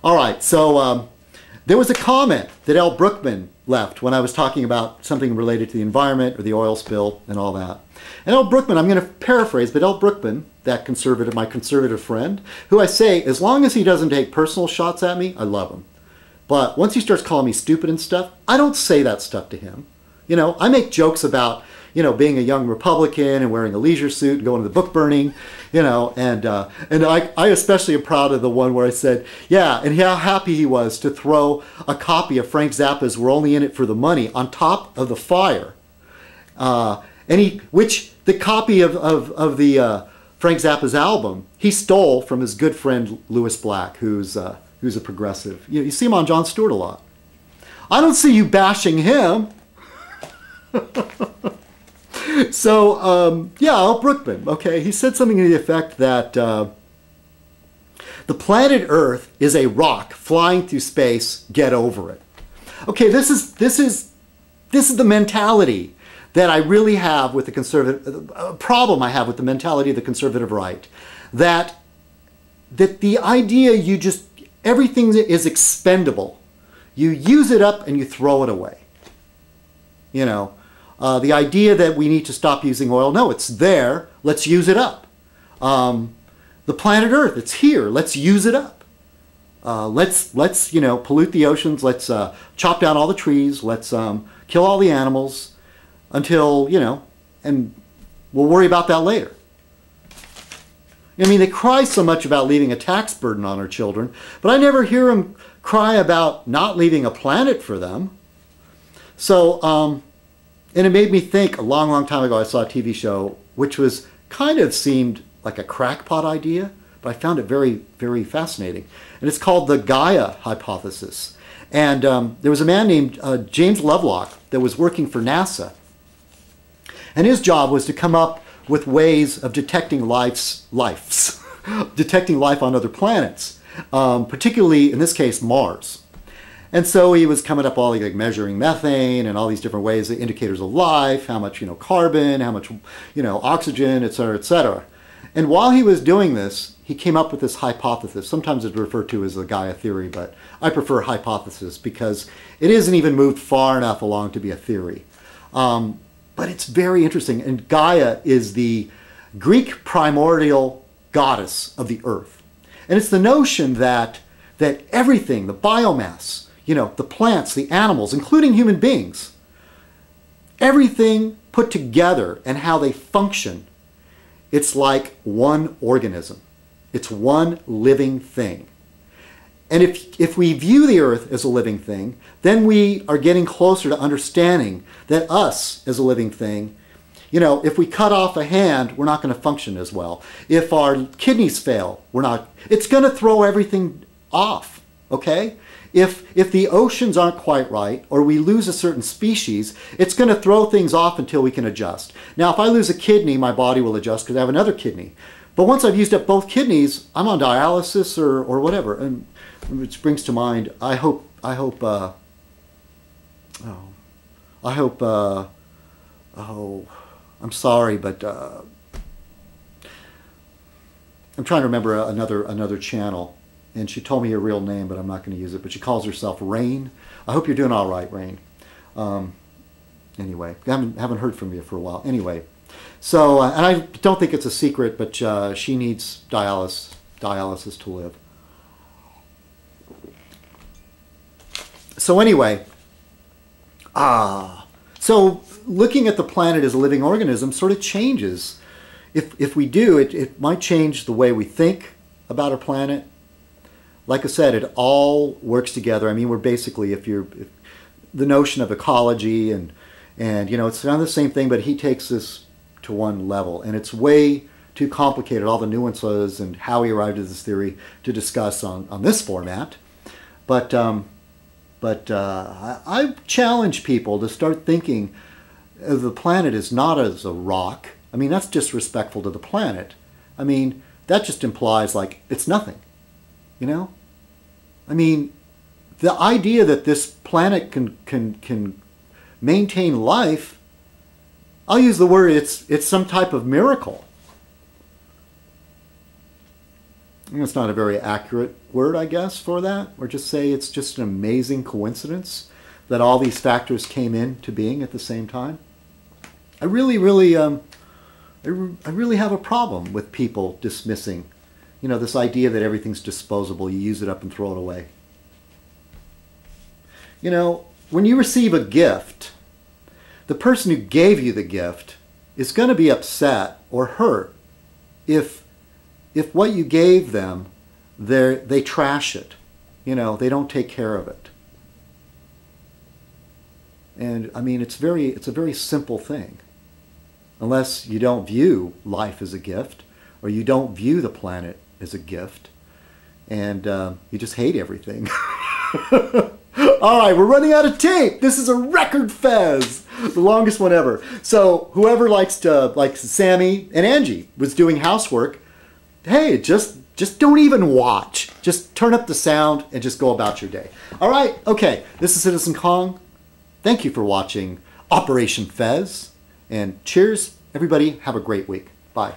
All right, so there was a comment that L. Brookman left when I was talking about something related to the environment or the oil spill and all that. And L. Brookman, I'm going to paraphrase, but L. Brookman, that conservative, my conservative friend, who I say, as long as he doesn't take personal shots at me, I love him. But once he starts calling me stupid and stuff, I don't say that stuff to him. You know, I make jokes about, you know, being a young Republican and wearing a leisure suit and going to the book burning, you know, and I especially am proud of the one where I said, yeah, and how happy he was to throw a copy of Frank Zappa's We're Only in It for the Money on top of the fire. Which the copy of the Frank Zappa's album, he stole from his good friend Lewis Black, who's a progressive. You see him on Jon Stewart a lot. I don't see you bashing him. So, yeah, Al Brookman, okay, he said something to the effect that the planet Earth is a rock flying through space, get over it. Okay, this is the mentality that I really have with the conservative, problem I have with the mentality of the conservative right. That the idea everything is expendable. You use it up and you throw it away. You know, the idea that we need to stop using oil, no, it's there, let's use it up. The planet Earth, it's here, let's use it up. Let's you know, pollute the oceans, let's chop down all the trees, let's kill all the animals until, you know, and we'll worry about that later. I mean, they cry so much about leaving a tax burden on our children, but I never hear them cry about not leaving a planet for them. So, and it made me think, a long, long time ago, I saw a TV show which was kind of seemed like a crackpot idea, but I found it very, very fascinating. And it's called the Gaia hypothesis. And there was a man named James Lovelock that was working for NASA. And his job was to come up with ways of detecting detecting life on other planets, particularly, in this case, Mars. And so he was coming up all like measuring methane and all these different ways, the indicators of life, how much, you know, carbon, how much, you know, oxygen, et cetera, et cetera. And while he was doing this, he came up with this hypothesis. Sometimes it's referred to as the Gaia theory, but I prefer hypothesis because it isn't even moved far enough along to be a theory. But it's very interesting. And Gaia is the Greek primordial goddess of the earth. And it's the notion that everything, the biomass, you know, the plants, the animals, including human beings, everything put together and how they function, it's like one organism. It's one living thing. And if we view the earth as a living thing, then we are getting closer to understanding that us as a living thing, you know, if we cut off a hand, we're not going to function as well. If our kidneys fail, it's going to throw everything off, okay? If the oceans aren't quite right, or we lose a certain species, it's going to throw things off until we can adjust. Now, if I lose a kidney, my body will adjust because I have another kidney. But once I've used up both kidneys, I'm on dialysis or whatever. And which brings to mind, I'm sorry, but I'm trying to remember another channel, and she told me her real name, but I'm not going to use it. But she calls herself Rain. I hope you're doing all right, Rain. Anyway, I haven't heard from you for a while. Anyway, so and I don't think it's a secret, but she needs dialysis to live. So anyway, so looking at the planet as a living organism sort of changes. If we do, it might change the way we think about our planet. Like I said, it all works together. I mean, we're basically, if the notion of ecology and you know, it's kind of the same thing, but he takes this to one level, and it's way too complicated, all the nuances and how he arrived at this theory to discuss on this format. But I challenge people to start thinking of the planet as not as a rock. I mean, that's disrespectful to the planet. I mean, that just implies like it's nothing, you know? I mean, the idea that this planet can maintain life, I'll use the word, it's some type of miracle. It's not a very accurate word, I guess, for that, or just say it's just an amazing coincidence that all these factors came into being at the same time. I really have a problem with people dismissing, this idea that everything's disposable. You use it up and throw it away. When you receive a gift, the person who gave you the gift is going to be upset or hurt if what you gave them, they trash it. They don't take care of it. And I mean, it's a very simple thing. Unless you don't view life as a gift, or you don't view the planet as a gift, and you just hate everything. All right, we're running out of tape. This is a record Fez, the longest one ever. So whoever likes Sammy and Angie was doing housework, hey, just don't even watch. Just turn up the sound and just go about your day. All right, okay, this is Citizen Kong. Thank you for watching Operation Fez. And cheers, everybody. Have a great week. Bye.